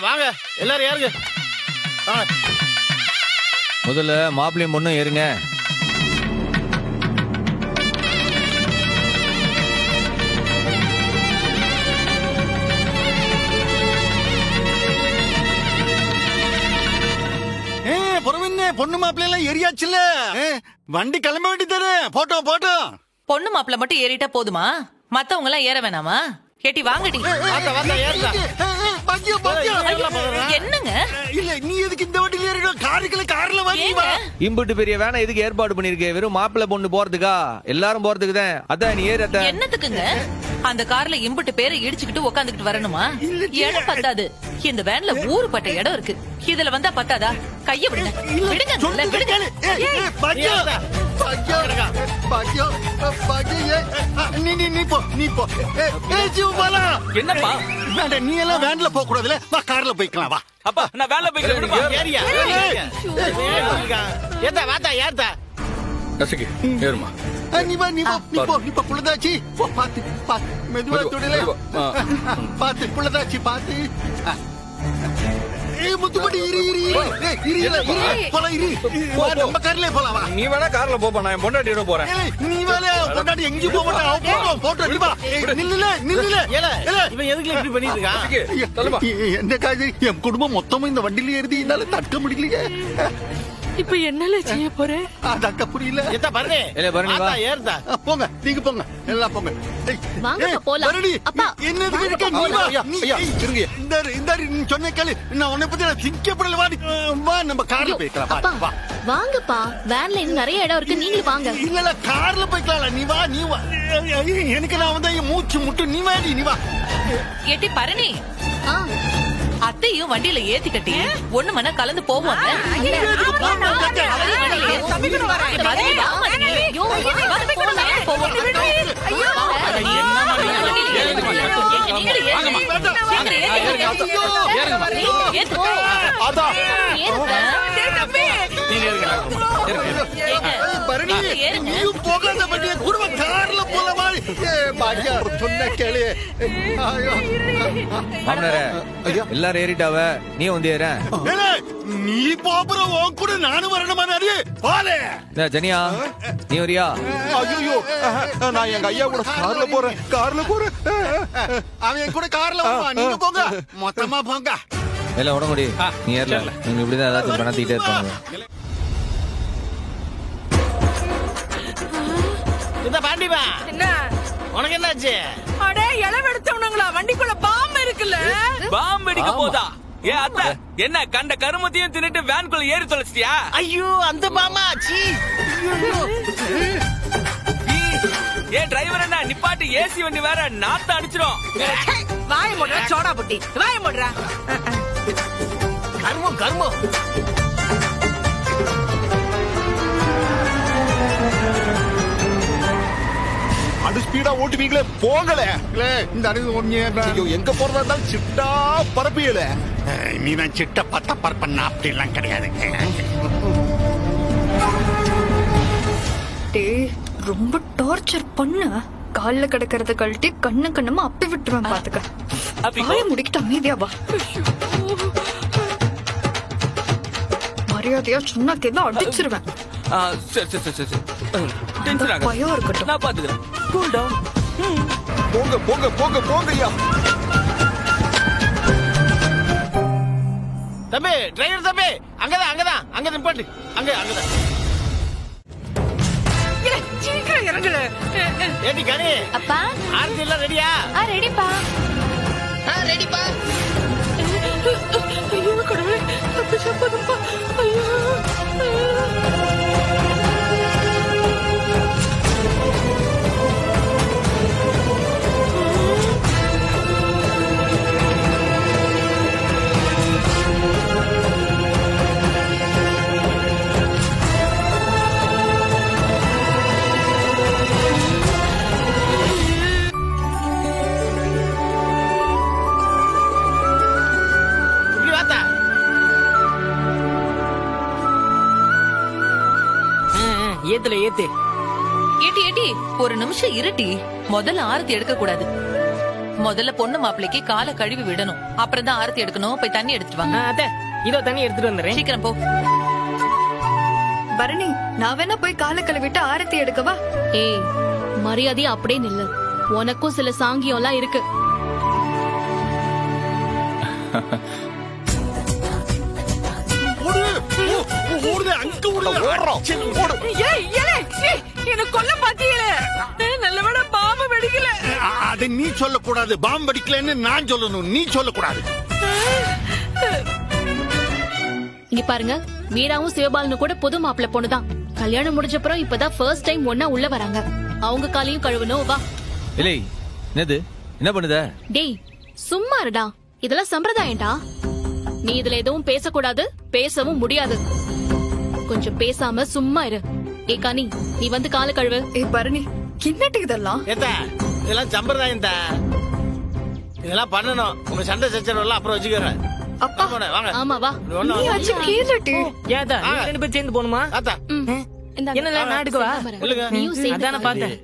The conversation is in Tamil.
வாங்க எல்லாரும் ஏறுங்க. முதல்ல மாப்பிள்ளையும் பொண்ணும் ஏறுங்க. பொண்ணு மாப்பிள்ள எல்லாம் ஏறியாச்சுல, வண்டி கிளம்ப வேண்டியதானே. போட்டோம் போட்டோம். பொண்ணு மாப்பிள்ள மட்டும் ஏறிட்டா போதுமா? மத்தவங்க எல்லாம் ஏற வேணாமா? கேட்டி வாங்கடி. என்னங்க இல்ல, நீ எதுக்கு இந்த வண்டியில ஏறிட? கார்ல வாங்க. இம்புட்டு பெரிய வேணா எதுக்கு ஏற்பாடு பண்ணிருக்கேன்? வெறும் மாப்பிள்ள பொண்ணு போறதுக்கா? எல்லாரும் போறதுக்கு தான். அதான் நீ ஏறத. என்னத்துக்குங்க? அந்த கார்ல இம்புட்டு பேரை இடிச்சுக்கிட்டு உட்காந்துக்கிட்டு வரணுமா? இடம் பத்தாது. இந்த வேன்ல ஊருப்பட்ட இடம் இருக்கு. இதுல வந்தா பத்தாதா? கைய விடுங்க. என்னப்பா நீ எல்லாம் வேன்ல போக கூடாதுல, வா கார்ல போய்க்கலாம். வா அப்பா, நான் வேன்ல போய்க்கிறேன். ஏரியா ஏத்தா வாத்தா ஏத்தா ஏறுமா. நீ வா நீ போ புள்ளதாச்சி. பாத்து பாத்து மெதுவா தொடல. பாத்து புள்ளதாச்சி பாத்து. முத்துப்பட்டி நம்ம கார்ல போலாம். வா நீ வேணா கார்ல போப்பா, நான் பொண்டாட்டியோட போறேன். நீ வேணா பொண்டாட்டி எங்கேயும் போக மாட்டேன். போட்டோ நில்லுல. இவன் எதுக்கு இப்படி பண்ணிட்டு இருக்கான்? என்ன காஜி, என் குடும்பம் மொத்தமும் இந்த வண்டியில ஏறி என்னால தடுக்க முடியலையே. இப்ப என்னல செய்ய போறேன்? அதக்க புரியல. ஏத்தா பரணி. இல்ல பரணி வா. ஏறுதா. போங்க, நீங்க போங்க, எல்லாம் போங்க. வாங்க போலாம். பரணி, அப்பா என்னது இருக்க? நீ வா. ஐயா இருங்க. இந்த நீ சொன்ன கேளு. நான் உன்னை பத்தி நான் திங்கப்படல. வா நம்ம கார்ல போய்க்கலாம். வா வாங்கப்பா, வேன்ல இன்னும் நிறைய இடம் இருக்கு. நீங்களும் வாங்க. இல்ல கார்ல போய்க்கலாம். நீ வா. எனக்கு நான் வந்து மூச்சு முட்டு. நீ வாடி, நீ வா. ஏட்டி பரணி, அத்தையும் வண்டியில ஏத்தி கட்டி ஒண்ணு மணி கலந்து போவோம். எல்லாரும் ஏறிட்டாவ, நீ வந்து ஏற. நீ போற உன் கூட நானும் வரணுமா? ஜனியா நீ வரியா? ஐயோ, நான் எங்க ஐயா கூட கார்ல போறேன். அவன் என் கூட கார்ல வருவான். நீங்க போங்க, மொத்தமா போங்க. இல்ல உடம்புடி, நீ ஏறல. நீங்க இப்படிதான் ஏதாச்சும் பண்ணாத்திட்டே இருப்பாங்க. இந்த பாண்டிமா என்ன உனக்கு என்னாச்சு? அடே இளவெடுத்தவனுங்களா, வண்டிக்குள்ள பாம்பு இருக்குல்ல. பாம்பு அடிக்க போதா? ஏ அத்தை, என்ன கண்ட கருமத்தையும் தின்னுட்டு வேன்குள்ள ஏறி தொலைச்சிட்டியா? ஐயோ, அந்த பாமா. ஏ டிரைவர் என்ன நிப்பாட்டு, ஏசி வண்டி வேற நாத்த அடிச்சிரும். வாய மூடுற சோடா புட்டி, வாய மூடுற. கர்மம் அது ஸ்பீடா ஓட்டுவீங்களே, போகல. இந்த எங்க போறதா இருந்தாலும் சிட்டா பரப்பியல. நீ தான் சிட்ட பத்த பரப்பண்ணா, அப்படி எல்லாம் கிடையாது. ரொம்ப டார்ச்சர் பண்ண. கால்ல கிடக்கிறத கழட்டி கண்ணுமா அப்பி விட்டுருவேன். பாத்துக்க, வாய முடிக்கிட்டு அமைதியா வா. மரியாதையா சொன்னா கேள்வி அடிச்சிருவேன். பயம் இருக்கட்டும், நான் பாத்துக்கிறேன். Cool down. போங்க ஐயா. தம்பி டிரைவர் தம்பி, அங்கதான் நிப்பாட்டு. அங்கதான். சீக்கிரம் இறங்குல. ஏடி கனி, அப்பா ஆர்த்தி எல்லாம் ரெடியா? ரெடிப்பா. ரெடிப்பா. ஐயோ கடவுளே, தப்பு சாப்பிடுப்பா. ஐயோ ஏத்து. ஏட்டி ஏட்டி ஒரு நிமிஷம் இருட்டி. முதல்ல ஆரத்தி எடுக்க கூடாது. முதல்ல பொண்ணு மாப்பிள்ளைக்கு காலை கழுவி விடணும். அப்புறம் தான் ஆரத்தி எடுக்கணும். போய் தண்ணி எடுத்துட்டு வாங்க. அத்தை இதோ தண்ணி எடுத்துட்டு வந்துடுறேன். சீக்கிரம் போ. பரணி, நான் வேணா போய் காலை கழுவிட்டு ஆரத்தி எடுக்கவா? ஏய், மரியாதையா அப்படியே நில்லு. உனக்கும் சில சாங்கியம்லாம் இருக்கு. என்ன கொல்ல பாத்தீங்களே, நல்லவேளை பாம்பு வெடிக்கல. அதை நீ சொல்லக்கூடாது. பாம்பு வெடிக்கலன்னு நான் சொல்லணும், நீ சொல்லக்கூடாது. இங்க பாருங்க, மீராவும் சிவபாலனும் கூட புது மாப்பிள்ளை பொண்ணுதான். கல்யாணம் முடிஞ்சப்பறம் இப்பதான் ஃபர்ஸ்ட் டைம் ஒன்னா உள்ள வராங்க. அவங்க காலையும் கழுவணும். வா. இல்லை, என்னது என்ன பண்ணுத? டேய் சும்மா இருடா, இதெல்லாம் சம்பிரதாயம்டா. நீ இதுல எதுவும் பேசக்கூடாது, பேசவும் முடியாது. கொஞ்சம் பேசாம சும்மா இரு. ஏ காணி, நீ வந்து காலை கழுவு. ஏ பரணி, என்னட்டு இதெல்லாம்? இதெல்லாம் சம்பிரதாயம் தான். இதெல்லாம் பண்ணணும். உங்க சண்டை சச்சரவு அப்புறம் வச்சுக்கிறேன். அப்பா, வாங்க. ஆமா வா. நீ ஆச்சு கேளுட்டு. ஏதா நீங்க 2 பேரும் சேர்ந்து போணுமா? ஆத்தா இந்தாங்க. என்ன நான் எடுக்கவா? நீயும் சேர்ந்து அதான பாரு. பார்த்தேன்.